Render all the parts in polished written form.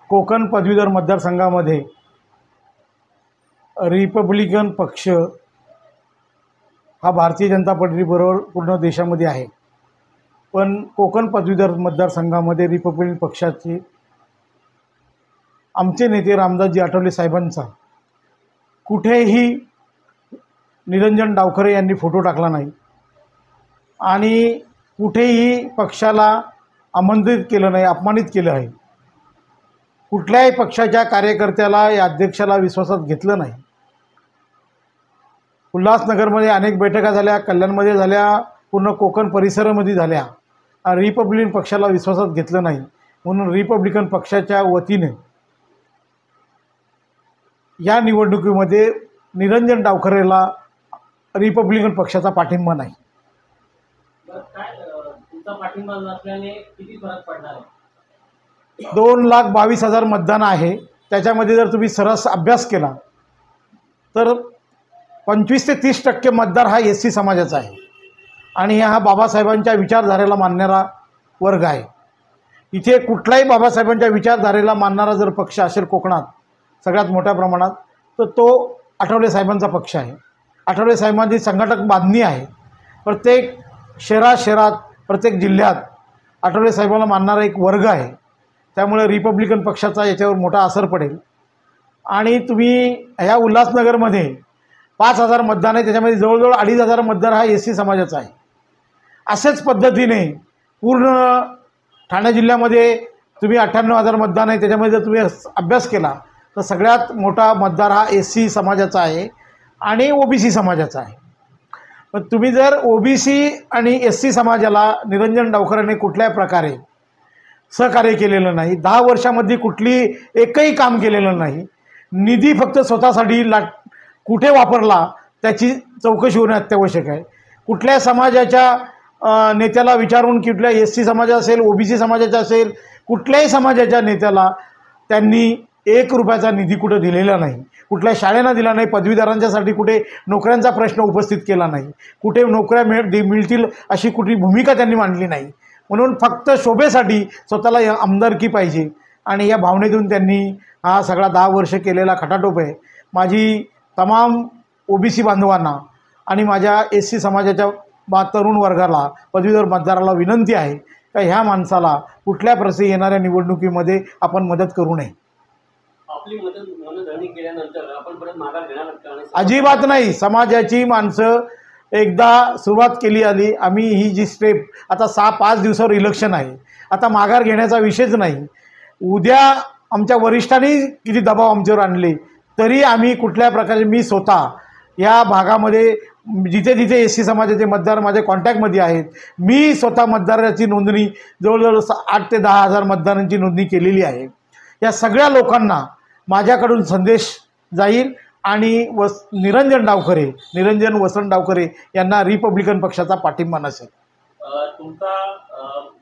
कोकण पदवीधर मतदारसंघामध्ये रिपब्लिकन पक्ष हा भारतीय जनता पार्टीबरोबर पूर्ण देशामध्ये आहे, पण कोकण पदवीधर मतदारसंघामध्ये रिपब्लिकन पक्षाचे आमचे नेते रामदासजी आठवले साहेबांचा कुठेही निरंजन डावखरे यांनी फोटो टाकला नाही आणि कुठेही पक्षाला आमंत्रित केलं नाही, अपमानित केलं आहे। कुठल्याही पक्षाच्या कार्यकर्त्याला या अध्यक्षाला विश्वासात घेतलं नाही। उल्हासनगरमध्ये अनेक बैठका झाल्या, कल्याणमध्ये झाल्या, पूर्ण कोकण परिसरामध्ये झाल्या आणि रिपब्लिकन पक्षाला विश्वासात घेतलं नाही, म्हणून रिपब्लिकन पक्षाच्या वतीने या निवडणुकीमध्ये निरंजन डावखरेला रिपब्लिकन पक्षाचा पाठिंबा नाही। तुमचा पाठिंबा नसल्याने किती फरक पडणार आहे? 2,22,000 मतदान आहे। त्याच्यामध्ये जर तुम्ही सरस अभ्यास केला तर 25 ते 30% मतदार हा एस सी समाजाचा आहे आणि हा बाबासाहेबांच्या विचारधारेला मानणारा वर्ग आहे। इथे कुठलाही बाबासाहेबांच्या विचारधारेला मानणारा जर पक्ष असेल कोकणात सगळ्यात मोठ्या प्रमाणात तर तो आठवले साहेबांचा पक्ष आहे। आठवले साहेबांची संघटक बांधणी आहे। प्रत्येक शहरात प्रत्येक जिल्ह्यात आठवले साहेबांना मानणारा एक वर्ग आहे। त्यामुळे रिपब्लिकन पक्षाचा याच्यावर मोठा असर पडेल आणि तुम्ही ह्या उल्हासनगरमध्ये 5,000 मतदान आहे, त्याच्यामध्ये जवळजवळ 2,500 मतदार हा एस सी समाजाचा आहे। अशाच पद्धतीने पूर्ण ठाणे जिल्ह्यामध्ये तुम्ही 98,000 मतदान आहे, त्याच्यामध्ये जर तुम्ही अभ्यास केला तर सगळ्यात मोठा मतदार हा एस सी समाजाचा आहे आणि ओबीसी समाजाचा आहे। पण तुम्ही जर ओबीसी आणि एस सी समाजाला निरंजन डावखरेंनी कुठल्याही प्रकारे सहकार्य केलेलं नाही, 10 वर्षामध्ये कुठली एकही काम केलेलं नाही, निधी फक्त स्वतःसाठी कुठे वापरला त्याची चौकशी होणे अत्यावश्यक आहे। कुठल्या समाजाच्या नेत्याला विचारून, कुठल्या एस सी समाजाचा असेल, ओबीसी समाजाचा असेल, कुठल्याही समाजाच्या नेत्याला त्यांनी 1 रुपयाचा निधी कुठं दिलेला नाही, कुठल्या शाळेला दिला नाही, पदवीधरांच्यासाठी कुठे नोकऱ्यांचा प्रश्न उपस्थित केला नाही, कुठे नोकऱ्या मिळतील अशी कुठली भूमिका त्यांनी मांडली नाही। म्हणून फक्त शोभेसाठी स्वतःला आमदारकी पाहिजे आणि या भावनेतून त्यांनी हा सगळा 10 वर्ष केलेला खटाटोप आहे। माझी तमाम ओबीसी बांधवांना आणि माझ्या एस सी समाजाच्या तरुण वर्गाला, पदवीधर मतदाराला विनंती आहे का ह्या माणसाला कुठल्या प्रसंगी येणाऱ्या निवडणुकीमध्ये आपण मदत करू नये। आपली मनधरणी केल्यानंतर आपण परत माघार घेणार का? अजिबात नाही। समाजाची माणसं एकदा सुरुवात केली आली, आम्ही ही जी स्टेप आता 6-5 दिवसावर इलेक्शन आहे, आता माघार घेण्याचा विषयच नाही। उद्या आमच्या वरिष्ठांनी किती दबाव आमच्यावर आणले तरी आम्ही कुठल्या प्रकारे, मी स्वतः या भागामध्ये जिथे जिथे एस सी समाजाचे मतदार माझ्या कॉन्टॅक्टमध्ये आहेत, मी स्वतः मतदाराची नोंदणी जवळजवळ 8,000 ते 10,000 मतदारांची नोंदणी केलेली आहे। या सगळ्या लोकांना माझ्याकडून संदेश जाईल आणि निरंजन वसंत डावखरे यांना रिपब्लिकन पक्षाचा पाठिंबा नसेल। तुमचा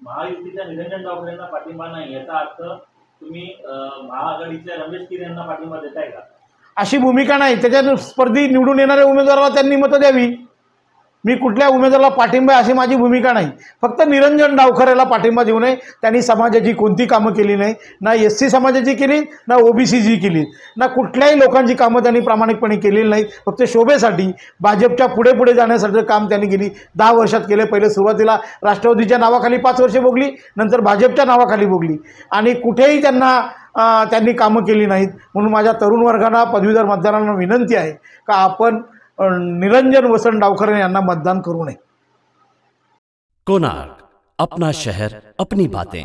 महायुतीच्या निरंजन डावखरेंना पाठिंबा नाही याचा अर्थ तुम्ही महाआघाडीच्या रमेश कीर यांना पाठिंबा देताय का? अशी भूमिका नाही। त्याच्या स्पर्धी निवडून येणाऱ्या उमेदवाराला त्यांनी मतं द्यावी। मी कुठल्या उमेदवाराला पाठिंबा अशी माझी भूमिका नाही। फक्त निरंजन डावखरेला पाठिंबा देऊ नये। त्यांनी समाजाची कोणती कामं केली नाही, ना एस सी समाजाची केली, ना ओबीसीची केली, ना कुठल्याही लोकांची कामं त्यांनी प्रामाणिकपणे केलेली नाही। फक्त शोभेसाठी भाजपच्या पुढे जाण्यासाठी काम त्यांनी केली 10 वर्षात केले। पहिले सुरुवातीला राष्ट्रवादीच्या नावाखाली 5 वर्षे भोगली, नंतर भाजपच्या नावाखाली भोगली आणि कुठेही त्यांनी कामं केली नाहीत। म्हणून माझ्या तरुण वर्गांना, पदवीधर मतदारांना विनंती आहे का आपण निरंजन वसंत डावखरे यांना मतदान करू नये। कोणार्क, अपना शहर, अपनी बातें।